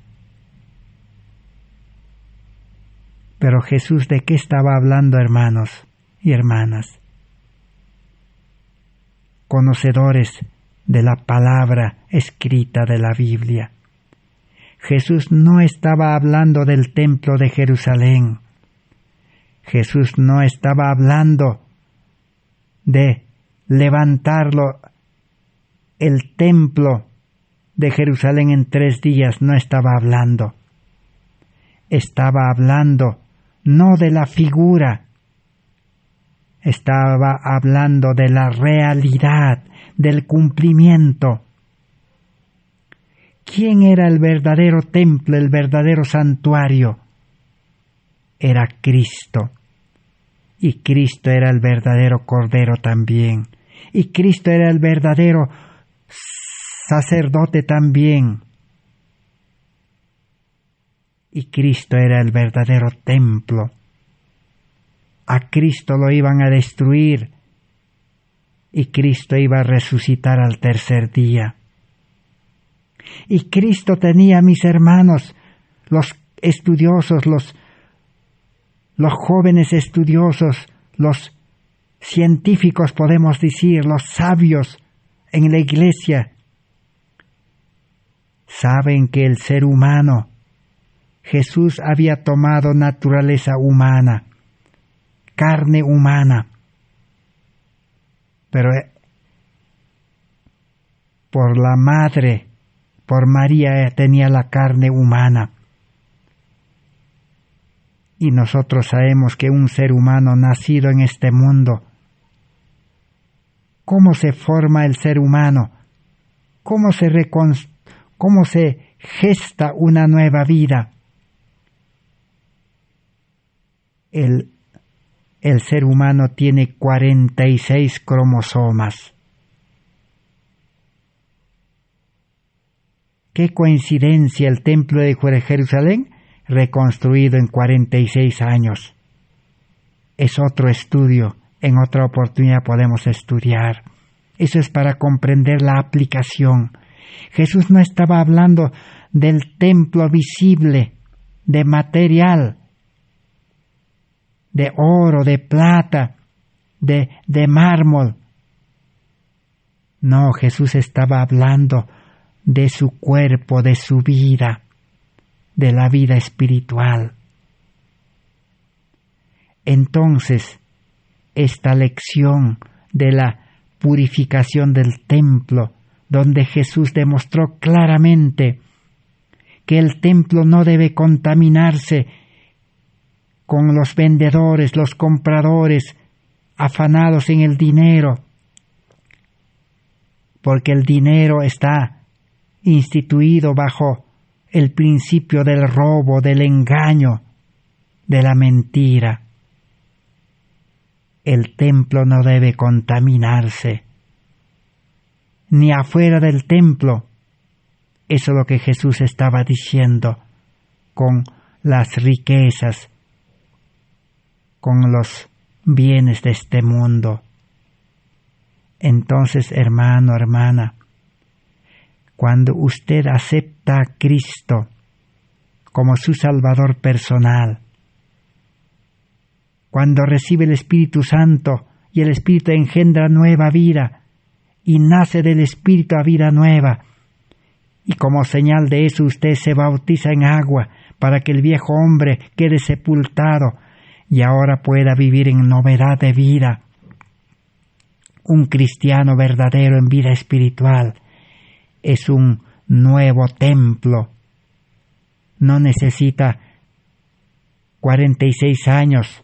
Pero Jesús, ¿de qué estaba hablando, hermanos y hermanas? Conocedores de la palabra escrita de la Biblia. Jesús no estaba hablando del templo de Jerusalén. Jesús no estaba hablando de levantarlo, el templo de Jerusalén en 3 días, no estaba hablando. Estaba hablando no de la figura, estaba hablando de la realidad, del cumplimiento. ¿Quién era el verdadero templo, el verdadero santuario? Era Cristo. Y Cristo era el verdadero Cordero también. Y Cristo era el verdadero sacerdote también. Y Cristo era el verdadero templo. A Cristo lo iban a destruir y Cristo iba a resucitar al 3er día. Y Cristo tenía, mis hermanos, los estudiosos, los jóvenes estudiosos, los científicos, podemos decir, los sabios en la iglesia, saben que el ser humano, Jesús había tomado naturaleza humana, carne humana, pero por la madre, por María, tenía la carne humana. Y nosotros sabemos que un ser humano nacido en este mundo, ¿cómo se forma el ser humano? ¿Cómo se gesta una nueva vida? El ser humano tiene 46 cromosomas. Qué coincidencia, el templo de Jerusalén reconstruido en 46 años. Es otro estudio, en otra oportunidad podemos estudiar. Eso es para comprender la aplicación. Jesús no estaba hablando del templo visible, de material, de oro, de plata, de mármol. No, Jesús estaba hablando de su cuerpo, de su vida, de la vida espiritual. Entonces, esta lección de la purificación del templo, donde Jesús demostró claramente que el templo no debe contaminarse con los vendedores, los compradores, afanados en el dinero, porque el dinero está instituido bajo el principio del robo, del engaño, de la mentira. El templo no debe contaminarse, ni afuera del templo. Eso es lo que Jesús estaba diciendo con las riquezas, con los bienes de este mundo. Entonces, hermano, hermana, cuando usted acepta a Cristo como su Salvador personal, cuando recibe el Espíritu Santo y el Espíritu engendra nueva vida y nace del Espíritu a vida nueva, y como señal de eso usted se bautiza en agua para que el viejo hombre quede sepultado y ahora pueda vivir en novedad de vida. Un cristiano verdadero en vida espiritual es un nuevo templo. No necesita 46 años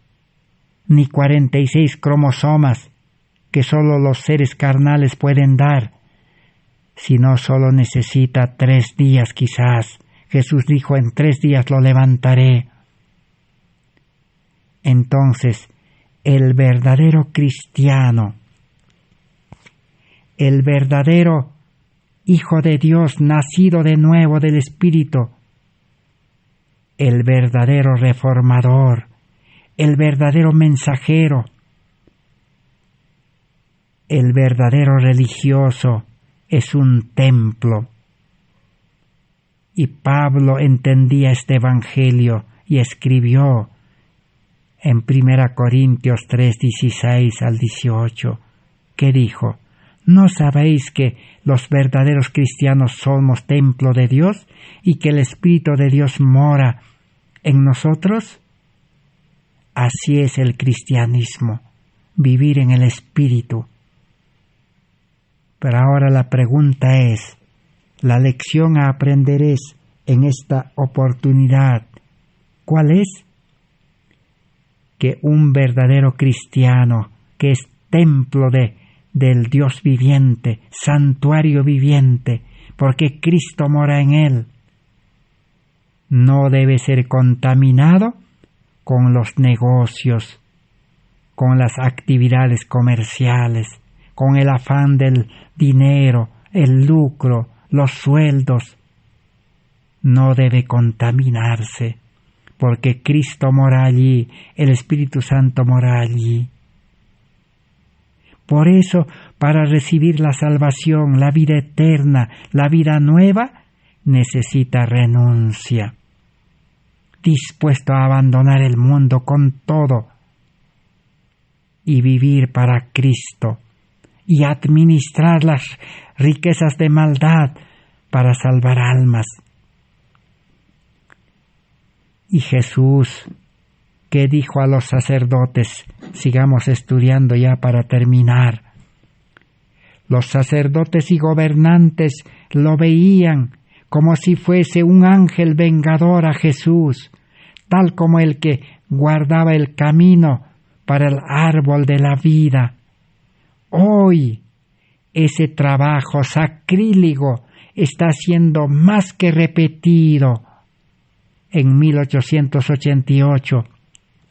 ni 46 cromosomas que solo los seres carnales pueden dar, sino solo necesita 3 días quizás. Jesús dijo, en 3 días lo levantaré. Entonces, el verdadero cristiano, el verdadero Hijo de Dios, nacido de nuevo del Espíritu, el verdadero reformador, el verdadero mensajero, el verdadero religioso, es un templo. Y Pablo entendía este evangelio y escribió en 1 Corintios 3, 16 al 18, que dijo: ¿No sabéis que los verdaderos cristianos somos templo de Dios y que el Espíritu de Dios mora en nosotros? Así es el cristianismo, vivir en el Espíritu. Pero ahora la pregunta es, la lección a aprender es en esta oportunidad, ¿cuál es? Que un verdadero cristiano, que es templo del Dios viviente, santuario viviente, porque Cristo mora en él, no debe ser contaminado con los negocios, con las actividades comerciales, con el afán del dinero, el lucro, los sueldos. No debe contaminarse, porque Cristo mora allí, el Espíritu Santo mora allí. Por eso, para recibir la salvación, la vida eterna, la vida nueva, necesita renuncia, dispuesto a abandonar el mundo con todo y vivir para Cristo y administrar las riquezas de maldad para salvar almas. Y Jesús, ¿qué dijo a los sacerdotes? Sigamos estudiando ya para terminar. Los sacerdotes y gobernantes lo veían como si fuese un ángel vengador a Jesús, tal como el que guardaba el camino para el árbol de la vida. Hoy, ese trabajo sacrílego está siendo más que repetido. En 1888,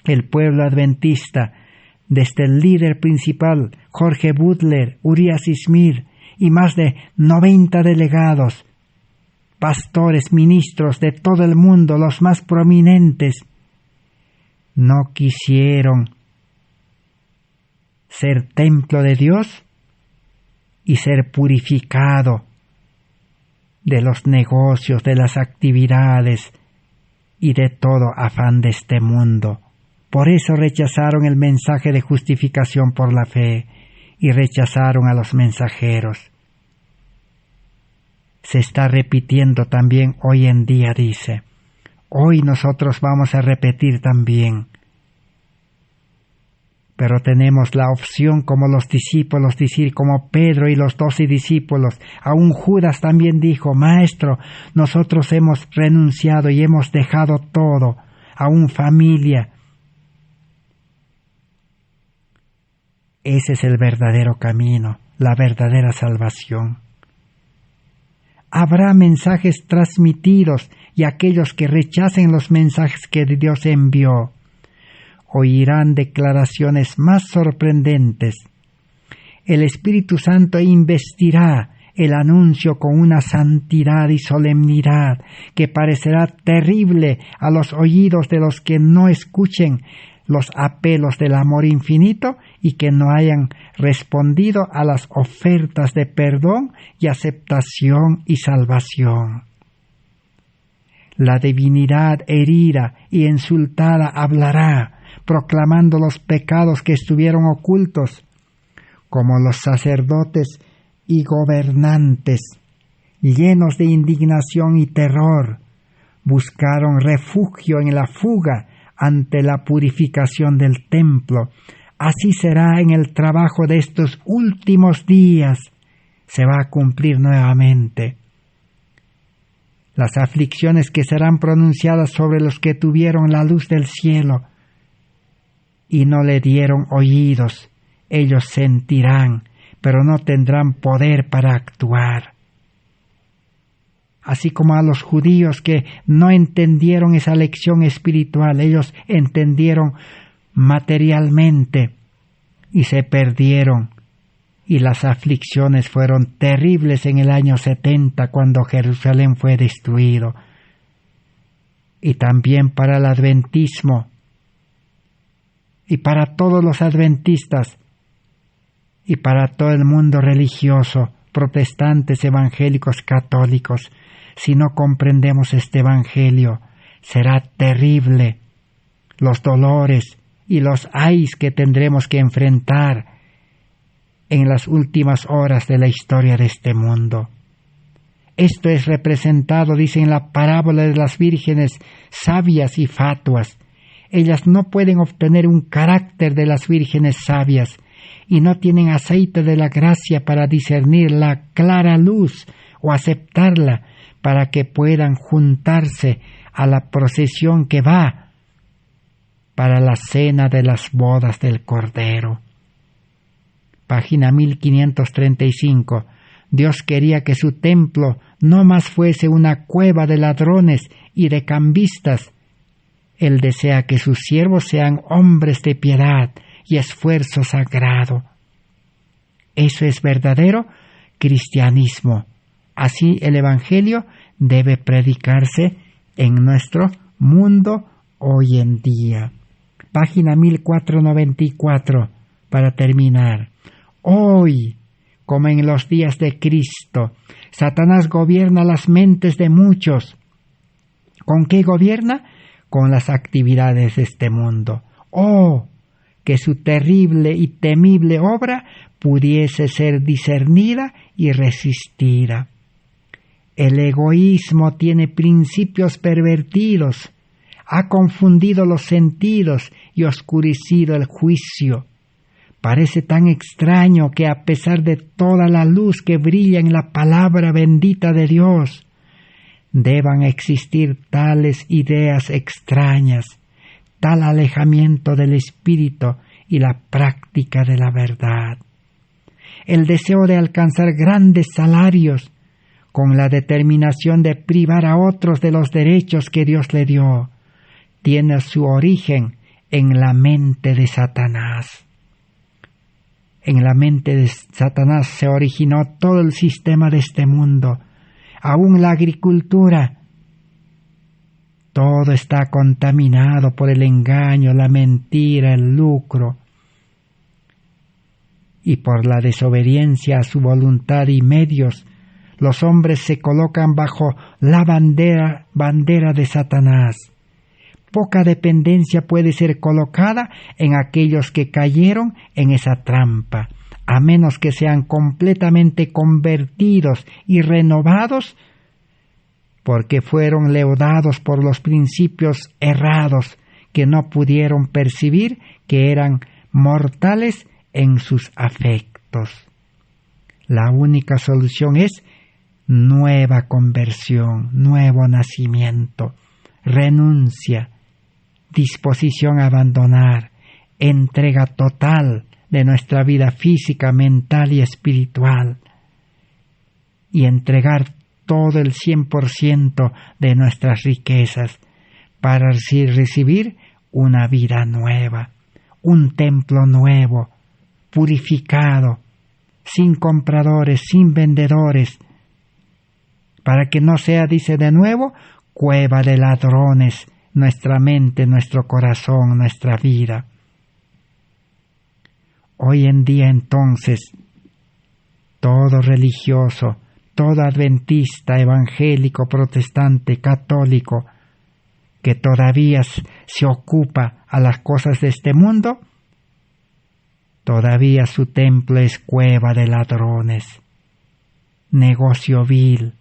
el pueblo adventista, desde el líder principal, Jorge Butler, Urias Smith y más de 90 delegados, pastores, ministros de todo el mundo, los más prominentes, no quisieron ser templo de Dios y ser purificado de los negocios, de las actividades y de todo afán de este mundo. Por eso rechazaron el mensaje de justificación por la fe y rechazaron a los mensajeros. Se está repitiendo también hoy en día, dice. Hoy nosotros vamos a repetir también. Pero tenemos la opción como los discípulos, decir como Pedro y los 12 discípulos. Aún Judas también dijo: Maestro, nosotros hemos renunciado y hemos dejado todo, aún familia. Ese es el verdadero camino, la verdadera salvación. Habrá mensajes transmitidos y aquellos que rechacen los mensajes que Dios envió oirán declaraciones más sorprendentes. El Espíritu Santo investirá el anuncio con una santidad y solemnidad que parecerá terrible a los oídos de los que no escuchen los apelos del amor infinito y que no hayan respondido a las ofertas de perdón y aceptación y salvación. La divinidad herida y insultada hablará, proclamando los pecados que estuvieron ocultos, como los sacerdotes y gobernantes, llenos de indignación y terror, buscaron refugio en la fuga ante la purificación del templo, así será en el trabajo de estos últimos días. Se va a cumplir nuevamente. Las aflicciones que serán pronunciadas sobre los que tuvieron la luz del cielo y no le dieron oídos, ellos sentirán, pero no tendrán poder para actuar. Así como a los judíos que no entendieron esa lección espiritual, ellos entendieron materialmente y se perdieron. Y las aflicciones fueron terribles en el año 70 cuando Jerusalén fue destruido. Y también para el adventismo y para todos los adventistas y para todo el mundo religioso, protestantes, evangélicos, católicos. Si no comprendemos este evangelio, será terrible los dolores y los ayes que tendremos que enfrentar en las últimas horas de la historia de este mundo. Esto es representado, dice, en la parábola de las vírgenes sabias y fatuas. Ellas no pueden obtener un carácter de las vírgenes sabias y no tienen aceite de la gracia para discernir la clara luz o aceptarla para que puedan juntarse a la procesión que va para la cena de las bodas del Cordero. Página 1535. Dios quería que su templo no más fuese una cueva de ladrones y de cambistas. Él desea que sus siervos sean hombres de piedad y esfuerzo sagrado. Eso es verdadero cristianismo. Así el Evangelio debe predicarse en nuestro mundo hoy en día. Página 1494, para terminar. Hoy, como en los días de Cristo, Satanás gobierna las mentes de muchos. ¿Con qué gobierna? Con las actividades de este mundo. ¡Oh! Que su terrible y temible obra pudiese ser discernida y resistida. El egoísmo tiene principios pervertidos, ha confundido los sentidos y oscurecido el juicio. Parece tan extraño que a pesar de toda la luz que brilla en la palabra bendita de Dios, deban existir tales ideas extrañas, tal alejamiento del espíritu y la práctica de la verdad. El deseo de alcanzar grandes salarios con la determinación de privar a otros de los derechos que Dios le dio, tiene su origen en la mente de Satanás. En la mente de Satanás se originó todo el sistema de este mundo, aún la agricultura. Todo está contaminado por el engaño, la mentira, el lucro, y por la desobediencia a su voluntad y medios. Los hombres se colocan bajo la bandera de Satanás. Poca dependencia puede ser colocada en aquellos que cayeron en esa trampa, a menos que sean completamente convertidos y renovados, porque fueron leudados por los principios errados que no pudieron percibir que eran mortales en sus afectos. La única solución es nueva conversión, nuevo nacimiento, renuncia, disposición a abandonar, entrega total de nuestra vida física, mental y espiritual, y entregar todo el 100% de nuestras riquezas para recibir una vida nueva, un templo nuevo, purificado, sin compradores, sin vendedores, para que no sea, dice de nuevo, cueva de ladrones, nuestra mente, nuestro corazón, nuestra vida. Hoy en día entonces, todo religioso, todo adventista, evangélico, protestante, católico, que todavía se ocupa a las cosas de este mundo, todavía su templo es cueva de ladrones, negocio vil.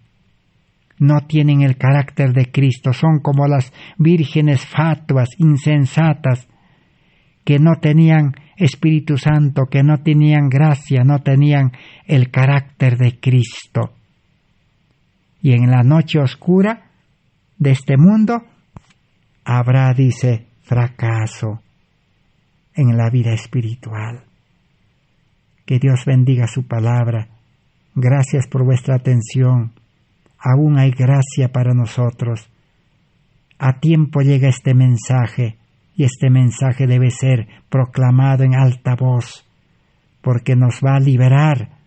No tienen el carácter de Cristo, son como las vírgenes fatuas, insensatas, que no tenían Espíritu Santo, que no tenían gracia, no tenían el carácter de Cristo. Y en la noche oscura de este mundo habrá, dice, fracaso en la vida espiritual. Que Dios bendiga su palabra. Gracias por vuestra atención. Aún hay gracia para nosotros. A tiempo llega este mensaje, y este mensaje debe ser proclamado en alta voz, porque nos va a liberar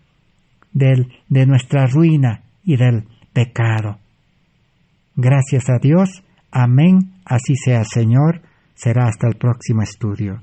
de nuestra ruina y del pecado. Gracias a Dios. Amén. Así sea, Señor. Será hasta el próximo estudio.